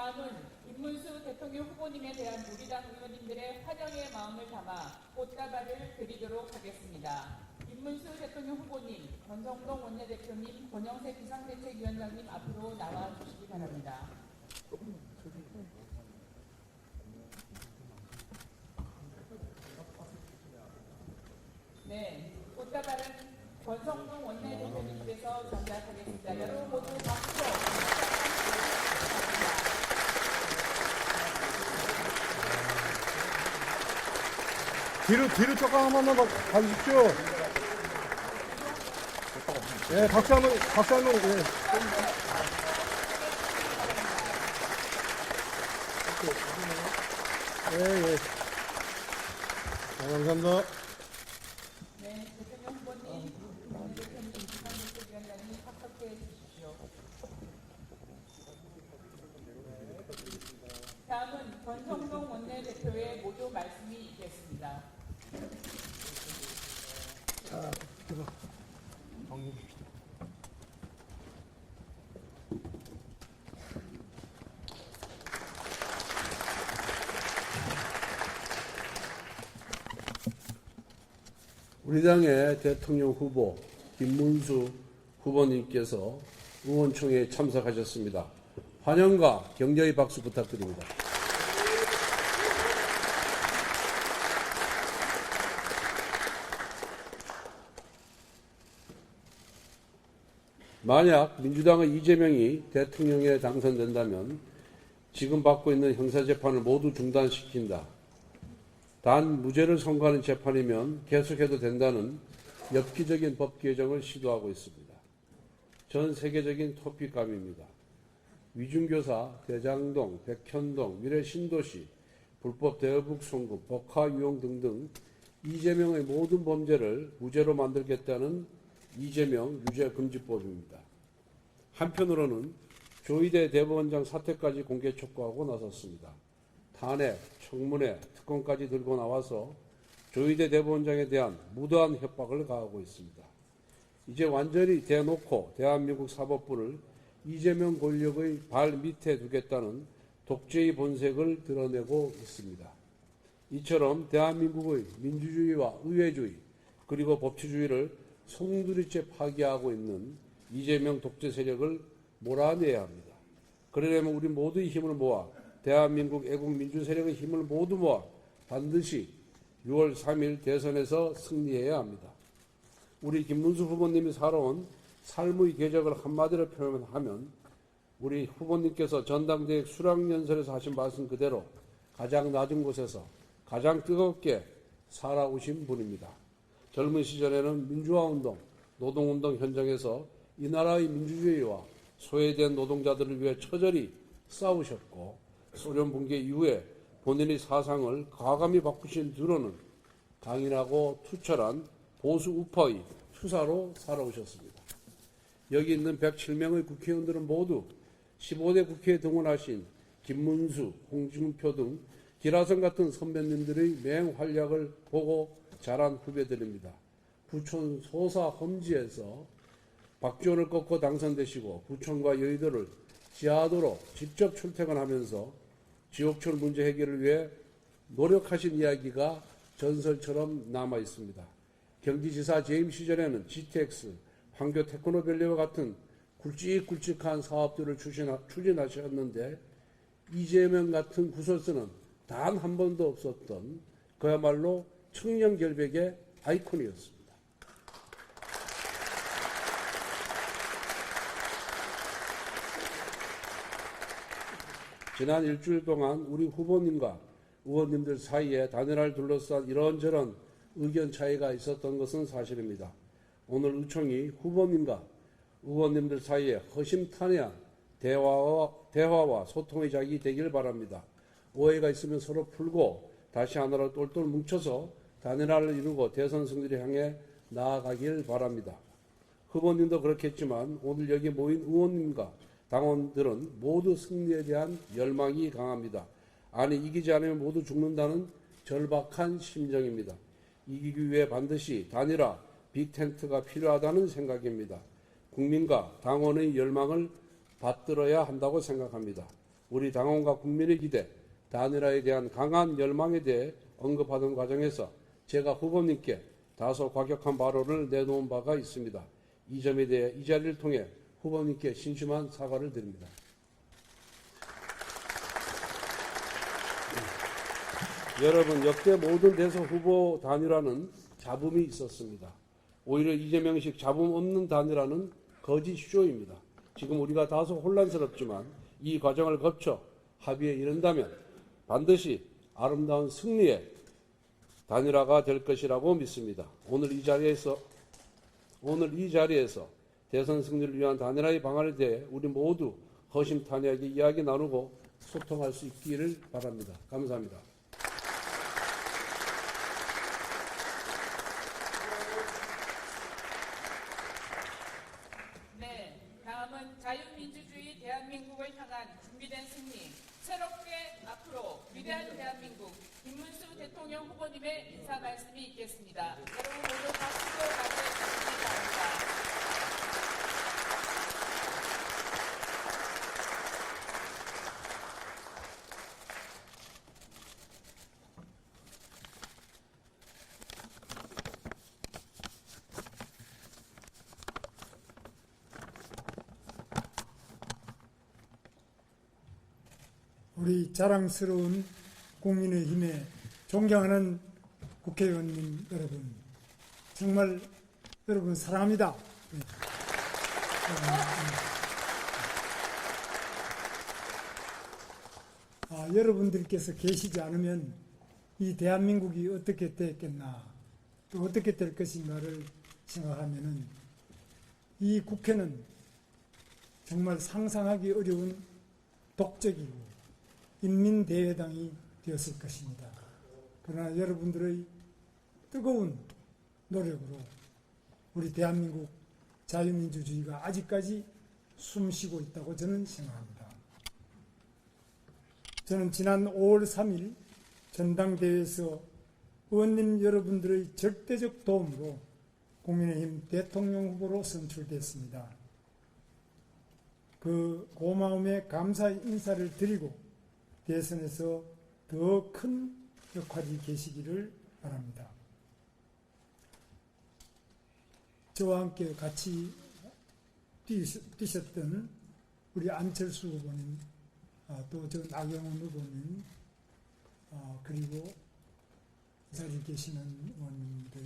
다음은 김문수 대통령 후보님에 대한 우리당 의원님들의 환영의 마음을 담아 꽃다발을 드리도록 하겠습니다. 김문수 대통령 후보님, 권성동 원내대표님, 권영세 비상대책위원장님 앞으로 나와 주시기 바랍니다. 네, 꽃다발은 권성동 원내대표님께서 전달하겠습니다. 여러분 모두 박수 부탁드립니다. 뒤로 조금 한 번만 봐주십시오. 예, 박수 한 번, 예. 예. 감사합니다. 네, 대통령 후보님, 원내대표님, 비상대책위원장님 합석해 주십시오. 다음은 권성동 원내대표의 모두 말씀이 있겠습니다. 우리 당의 대통령 후보 김문수 후보님께서 의원총회에 참석하셨습니다. 환영과 격려의 박수 부탁드립니다. 만약 민주당의 이재명이 대통령에 당선된다면 지금 받고 있는 형사재판을 모두 중단시킨다. 단 무죄를 선고하는 재판이면 계속해도 된다는 엽기적인 법 개정을 시도하고 있습니다. 전 세계적인 토픽감입니다. 위중교사, 대장동, 백현동, 미래신도시, 불법 대여북 송금, 복화 유용 등등 이재명의 모든 범죄를 무죄로 만들겠다는 이재명 유죄금지법입니다. 한편으로는 조희대 대법원장 사퇴까지 공개 촉구하고 나섰습니다. 탄핵, 청문회, 특검까지 들고 나와서 조희대 대법원장에 대한 무도한 협박을 가하고 있습니다. 이제 완전히 대놓고 대한민국 사법부를 이재명 권력의 발 밑에 두겠다는 독재의 본색을 드러내고 있습니다. 이처럼 대한민국의 민주주의와 의회주의 그리고 법치주의를 송두리째 파괴하고 있는 이재명 독재 세력을 몰아내야 합니다. 그러려면 우리 모두의 힘을 모아 대한민국 애국 민주 세력의 힘을 모두 모아 반드시 6월 3일 대선에서 승리해야 합니다. 우리 김문수 후보님이 살아온 삶의 궤적을 한마디로 표현하면 우리 후보님께서 전당대회 수락연설에서 하신 말씀 그대로 가장 낮은 곳에서 가장 뜨겁게 살아오신 분입니다. 젊은 시절에는 민주화운동, 노동운동 현장에서 이 나라의 민주주의와 소외된 노동자들을 위해 처절히 싸우셨고 소련 붕괴 이후에 본인의 사상을 과감히 바꾸신 뒤로는 강인하고 투철한 보수 우파의 투사로 살아오셨습니다. 여기 있는 107명의 국회의원들은 모두 15대 국회에 등원하신 김문수, 홍준표 등 기라성 같은 선배님들의 맹활약을 보고 자란 후배들입니다. 부천 소사 험지에서 박지원을 꺾고 당선되시고 부천과 여의도를 지하도로 직접 출퇴근하면서 지옥철 문제 해결을 위해 노력하신 이야기가 전설처럼 남아 있습니다. 경기지사 재임 시절에는 GTX, 황교 테크노밸리와 같은 굵직굵직한 사업들을 추진하셨는데 이재명 같은 구설수는 단 한 번도 없었던 그야말로 청년 결백의 아이콘이었습니다. 지난 일주일 동안 우리 후보님과 의원님들 사이에 단일화를 둘러싼 이런저런 의견 차이가 있었던 것은 사실입니다. 오늘 의총이 후보님과 의원님들 사이에 허심탄회한 대화와 소통의 장이 되길 바랍니다. 오해가 있으면 서로 풀고 다시 하나로 똘똘 뭉쳐서 단일화를 이루고 대선 승리를 향해 나아가길 바랍니다. 후보님도 그렇겠지만 오늘 여기 모인 의원님과 당원들은 모두 승리에 대한 열망이 강합니다. 아니 이기지 않으면 모두 죽는다는 절박한 심정입니다. 이기기 위해 반드시 단일화, 빅텐트가 필요하다는 생각입니다. 국민과 당원의 열망을 받들어야 한다고 생각합니다. 우리 당원과 국민의 기대, 단일화에 대한 강한 열망에 대해 언급하던 과정에서 제가 후보님께 다소 과격한 발언을 내놓은 바가 있습니다. 이 점에 대해 이 자리를 통해 후보님께 신심한 사과를 드립니다. 여러분, 역대 모든 대선 후보 단일화는 잡음이 있었습니다. 오히려 이재명식 잡음 없는 단일화는 거짓 쇼입니다. 지금 우리가 다소 혼란스럽지만 이 과정을 거쳐 합의에 이른다면 반드시 아름다운 승리의 단일화가 될 것이라고 믿습니다. 오늘 이 자리에서 대선 승리를 위한 단일화의 방안에 대해 우리 모두 허심탄회하게 이야기 나누고 소통할 수 있기를 바랍니다. 감사합니다. 네, 다음은 자유민주주의 대한민국을 향한 준비된 승리, 새롭게 앞으로 위대한 대한민국 김문수 대통령 후보님의 인사 말씀이 있겠습니다. 여러분 모두 박수로 맞이해 주시기 바랍니다. 우리 자랑스러운 국민의힘에 존경하는 국회의원님 여러분, 정말 여러분 사랑합니다. 네. 여러분들께서 계시지 않으면 이 대한민국이 어떻게 됐겠나, 또 어떻게 될 것인가를 생각하면은 이 국회는 정말 상상하기 어려운 독적이고 인민대회당이 되었을 것입니다. 그러나 여러분들의 뜨거운 노력으로 우리 대한민국 자유민주주의가 아직까지 숨쉬고 있다고 저는 생각합니다. 저는 지난 5월 3일 전당대회에서 의원님 여러분들의 절대적 도움으로 국민의힘 대통령 후보로 선출됐습니다. 그 고마움에 감사의 인사를 드리고 대선에서 더 큰 역할이 계시기를 바랍니다. 저와 함께 같이 뛰셨던 우리 안철수 후보님, 또 저 나경원 후보님, 그리고 이 자리에 계시는 의원님들,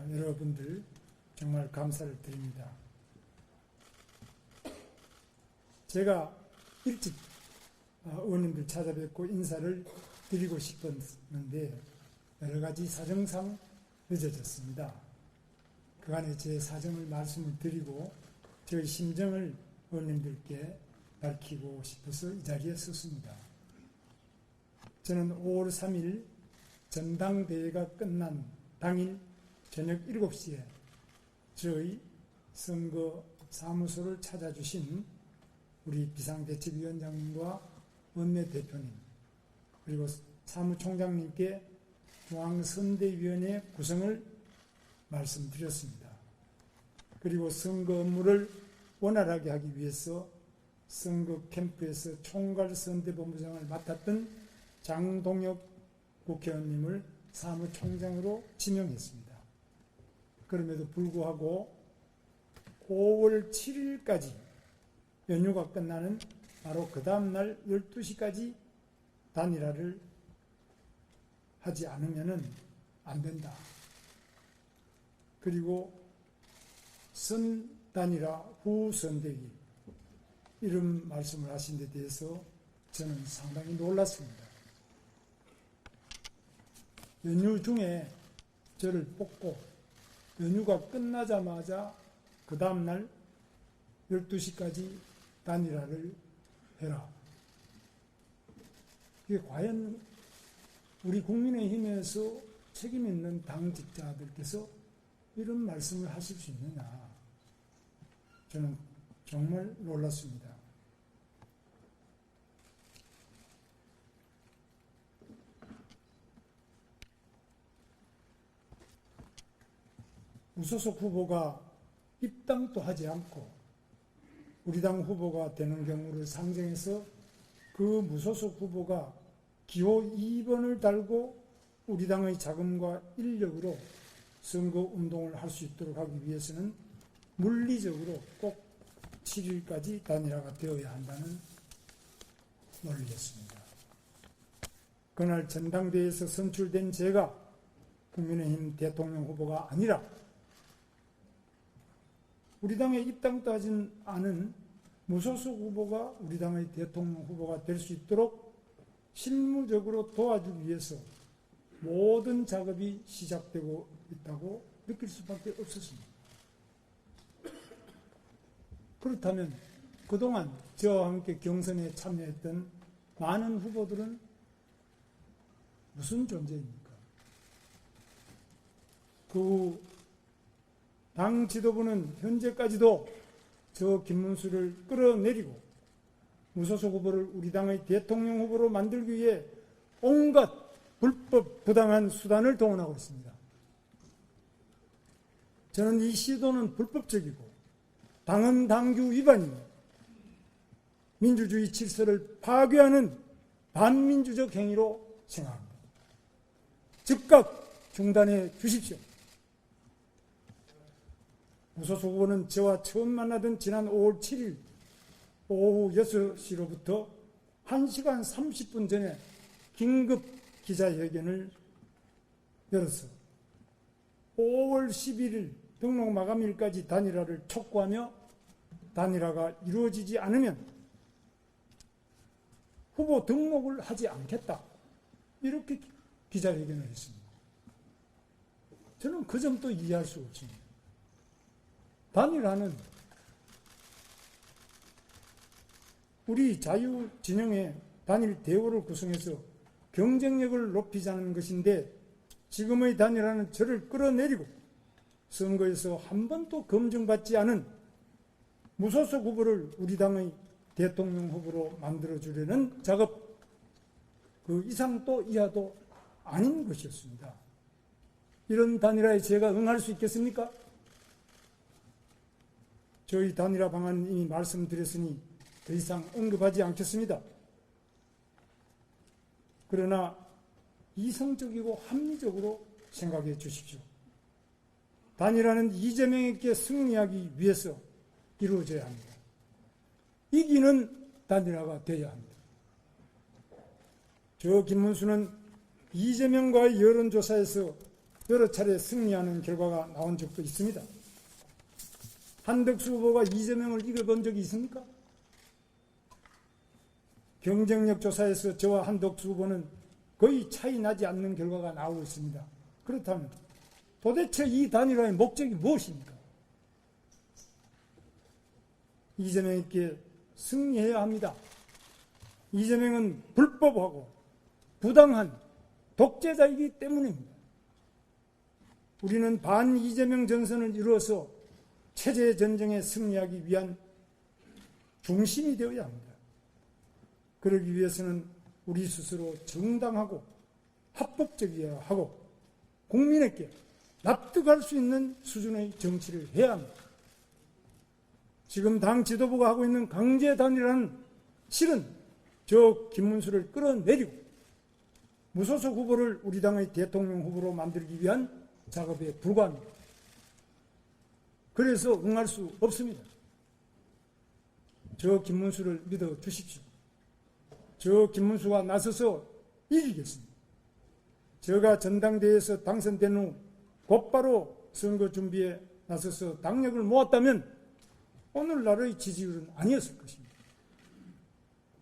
여러분들 정말 감사를 드립니다. 제가 일찍 의원님들 찾아뵙고 인사를 드리고 싶었는데 여러 가지 사정상 늦어졌습니다. 그간에 제 사정을 말씀을 드리고 저의 심정을 의원님들께 밝히고 싶어서 이 자리에 섰습니다. 저는 5월 3일 전당대회가 끝난 당일 저녁 7시에 저희 선거 사무소를 찾아주신 우리 비상대책위원장님과 원내대표님 그리고 사무총장님께 중앙선대위원회 구성을 말씀드렸습니다. 그리고 선거 업무를 원활하게 하기 위해서 선거 캠프에서 총괄선대본부장을 맡았던 장동혁 국회의원님을 사무총장으로 지명했습니다. 그럼에도 불구하고 5월 7일까지 연휴가 끝나는 바로 그 다음날 12시까지 단일화를 하지 않으면 안 된다. 그리고 선 단일화 후 선대위 이런 말씀을 하신 데 대해서 저는 상당히 놀랐습니다. 연휴 중에 저를 뽑고 연휴가 끝나자마자 그 다음날 12시까지 단일화를 해라. 이게 과연 우리 국민의힘에서 책임 있는 당직자들께서 이런 말씀을 하실 수 있느냐. 저는 정말 놀랐습니다. 무소속 후보가 입당도 하지 않고 우리 당 후보가 되는 경우를 상정해서 그 무소속 후보가 기호 2번을 달고 우리 당의 자금과 인력으로 선거운동을 할 수 있도록 하기 위해서는 물리적으로 꼭 7일까지 단일화가 되어야 한다는 논리였습니다. 그날 전당대회에서 선출된 제가 국민의힘 대통령 후보가 아니라 우리 당에 입당도 하진 않은 무소속 후보가 우리 당의 대통령 후보가 될 수 있도록 실무적으로 도와주기 위해서 모든 작업이 시작되고 있다고 느낄 수밖에 없었습니다. 그렇다면 그동안 저와 함께 경선에 참여했던 많은 후보들은 무슨 존재입니까? 그 당 지도부는 현재까지도 저 김문수를 끌어내리고 무소속 후보를 우리 당의 대통령 후보로 만들기 위해 온갖 불법 부당한 수단을 동원하고 있습니다. 저는 이 시도는 불법적이고 당헌 당규 위반이며 민주주의 질서를 파괴하는 반민주적 행위로 생각합니다. 즉각 중단해 주십시오. 무소속 후보는 저와 처음 만나던 지난 5월 7일 오후 6시로부터 1시간 30분 전에 긴급 기자회견을 열어서 5월 11일 등록 마감일까지 단일화를 촉구하며 단일화가 이루어지지 않으면 후보 등록을 하지 않겠다. 이렇게 기자회견을 했습니다. 저는 그 점도 이해할 수 없습니다. 단일화는 우리 자유진영의 단일 대우를 구성해서 경쟁력을 높이자는 것인데 지금의 단일화는 저를 끌어내리고 선거에서 한 번도 검증받지 않은 무소속 후보를 우리 당의 대통령 후보로 만들어주려는 작업, 그 이상도 이하도 아닌 것이었습니다. 이런 단일화에 제가 응할 수 있겠습니까? 저희 단일화 방안은 이미 말씀드렸으니 더 이상 언급하지 않겠습니다. 그러나 이성적이고 합리적으로 생각해 주십시오. 단일화는 이재명에게 승리하기 위해서 이루어져야 합니다. 이기는 단일화가 되어야 합니다. 저 김문수는 이재명과의 여론조사에서 여러 차례 승리하는 결과가 나온 적도 있습니다. 한덕수 후보가 이재명을 이겨본 적이 있습니까? 경쟁력 조사에서 저와 한덕수 후보는 거의 차이 나지 않는 결과가 나오고 있습니다. 그렇다면 도대체 이 단일화의 목적이 무엇입니까? 이재명에게 승리해야 합니다. 이재명은 불법하고 부당한 독재자이기 때문입니다. 우리는 반 이재명 전선을 이루어서 체제 전쟁에 승리하기 위한 중심이 되어야 합니다. 그러기 위해서는 우리 스스로 정당하고 합법적이어야 하고 국민에게 납득할 수 있는 수준의 정치를 해야 합니다. 지금 당 지도부가 하고 있는 강제 단일화는 실은 저 김문수를 끌어내리고 무소속 후보를 우리 당의 대통령 후보로 만들기 위한 작업에 불과합니다. 그래서 응할 수 없습니다. 저 김문수를 믿어 주십시오. 저 김문수가 나서서 이기겠습니다. 제가 전당대회에서 당선된 후 곧바로 선거 준비에 나서서 당력을 모았다면 오늘날의 지지율은 아니었을 것입니다.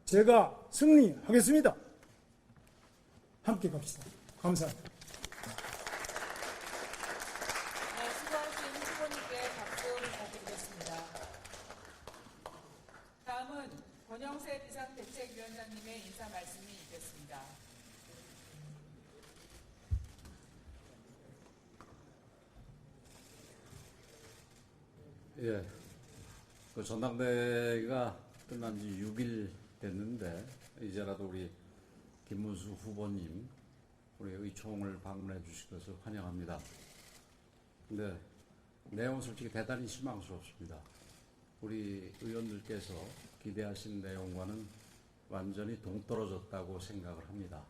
제가 승리하겠습니다. 함께 갑시다. 감사합니다. 네, 수고하신 후보님께 박수 부탁드리겠습니다. 다음은 권영세 비상대책위원장님의 인사 말씀이 있겠습니다. 예, 그 전당대회가 끝난 지 6일 됐는데 이제라도 우리 김문수 후보님 우리 의총을 방문해 주신 것을 환영합니다. 근데 내용은 솔직히 대단히 실망스럽습니다. 우리 의원들께서 기대하신 내용과는 완전히 동떨어졌다고 생각을 합니다.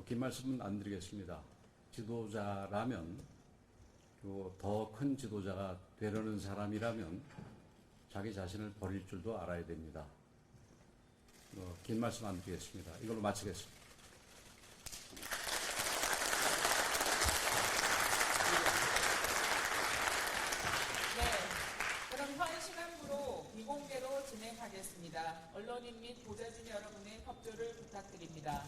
긴 말씀은 안 드리겠습니다. 지도자라면, 더 큰 지도자가 되려는 사람이라면 자기 자신을 버릴 줄도 알아야 됩니다. 긴 말씀 안 드리겠습니다. 이걸로 마치겠습니다. 네, 그럼 현 시간부로 비공개로 진행하겠습니다. 언론인 및 보좌진 여러분의 협조를 부탁드립니다.